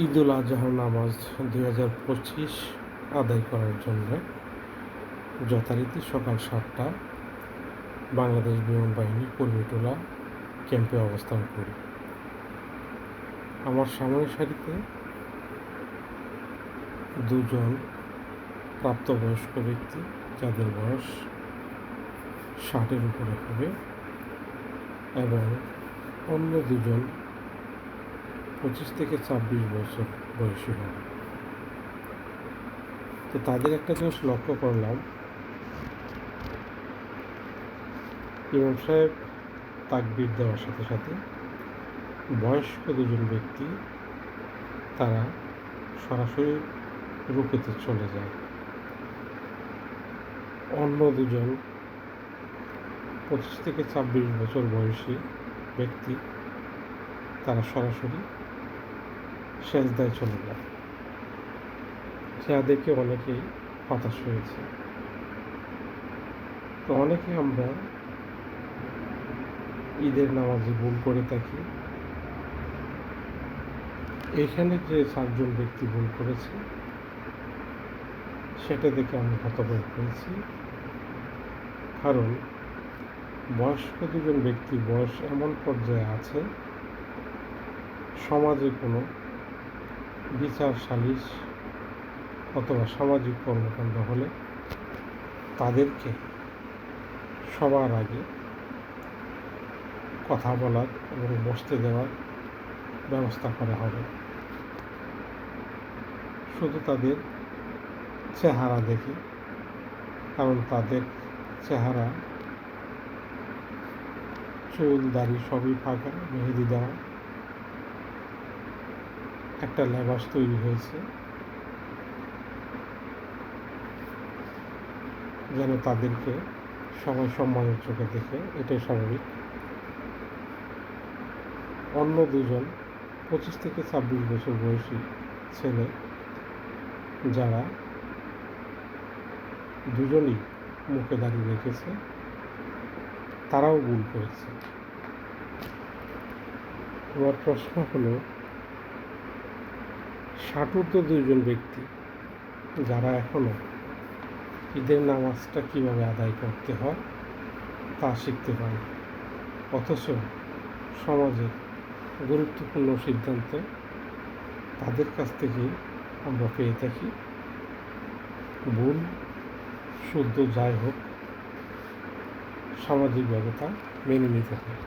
ঈদুল আজহার নামাজ 2025 আদায় করার জন্য যথারীতি সকাল 7টায় বাংলাদেশ বিমান বাহিনীর কর্মীটোলা ক্যাম্পে অবস্থান করি। আমার সামনের সারিতে দুজন প্রাপ্তবয়স্ক ব্যক্তি, যাদের বয়স 60-এর উপরে হবে, এবং অন্য দুজন 25 থেকে 26 বছর বয়সী হবে। তো তাদের একটা জিনিস লক্ষ্য করলাম, ইমাম সাহেব তাকবীর দেওয়ার সাথে সাথে বয়স্ক দুজন ব্যক্তি তারা সরাসরি রুকুতে চলে যায়। অন্য দুজন 25 থেকে 26 বছর বয়সী ব্যক্তি তারা সরাসরি সেজদায় চলে যায়, যা দেখে অনেকেই হতাশ হয়েছে। তো অনেকে আমরা ঈদের নামাজে ভুল করে থাকি। এখানে যে 4জন ব্যক্তি ভুল করেছে সেটা দেখে আমি হতবাক হয়েছি, কারণ বয়স্ক দুজন ব্যক্তির বয়স এমন পর্যায়ে আছে, সমাজে কোনো বিচার সালিশ অথবা সামাজিক কর্মকাণ্ড হলে তাদেরকে সবার আগে কথা বলার এবং বসতে দেওয়ার ব্যবস্থা করা হবে। শুধু তাদের চেহারা দেখে, কারণ তাদের চেহারা, চুল দাড়ি সবই ফাঁকা, মেহেদি দেওয়া, একটা লেবাস তৈরি হয়েছে যেন তাদেরকে সবাই সম্মানের চোখে দেখে, এটাই স্বাভাবিক। অন্য দুজন 25 থেকে 26 বছর বয়সী ছেলে, যারা দুজনই মুখে দাঁড়িয়ে রেখেছে, তারাও ভুল করেছে। আমার প্রশ্ন হলো, 60 দুইজন ব্যক্তি যারা এখনও ঈদের নামাজটা কীভাবে আদায় করতে হয় তা শিখতে পারে, অথচ সমাজের গুরুত্বপূর্ণ সিদ্ধান্ত তাদের কাছ থেকেই আমরা পেয়ে থাকি। ভুল শুদ্ধ যাই হোক, সামাজিক ব্যবস্থা মেনে নিতে হয়।